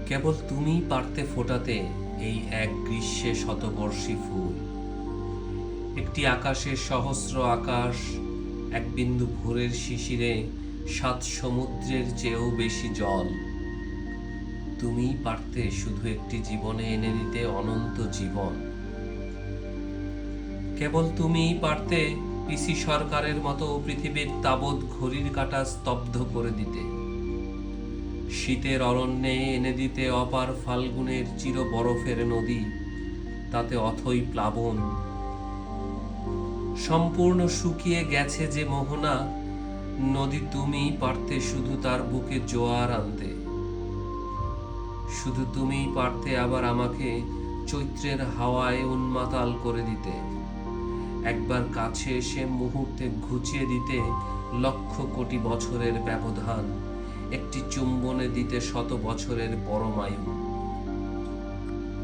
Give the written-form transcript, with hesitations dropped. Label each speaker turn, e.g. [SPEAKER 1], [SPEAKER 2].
[SPEAKER 1] কেবল তুমিই পারতে ফোটাতে এই এক গ্রীষ্মে শতবর্ষী ফুল। একটি আকাশের সহস্র আকাশ, এক বিন্দু ভোরের শিশিরে 7 সমুদ্রের চেয়েও বেশি জল। তুমিই পারতে শুধু একটি জীবনে এনে দিতে অনন্ত জীবন। কেবল তুমিই পারতে পিসি সরকারের মতো পৃথিবীর তাবৎ ঘড়ির কাঁটা স্তব্ধ করে দিতে, শীতের অরণ্যে এনে দিতে অপার ফাল্গুনের চির বরফের নদী, তাতে অথই প্লাবন। সম্পূর্ণ শুকিয়ে গেছে যে মোহনা নদী, তুমিই পারতে শুধু তার বুকে জোয়ার আনতে। শুধু তুমিই পারতে আবার আমাকে চৈত্রের হাওয়ায় উন্মাতাল করে দিতে, একবার কাছে এসে মুহূর্তে ঘুচিয়ে দিতে লক্ষ কোটি বছরের ব্যবধান, একটি চুম্বনে দিতে 100 বছরের পরমায়ু।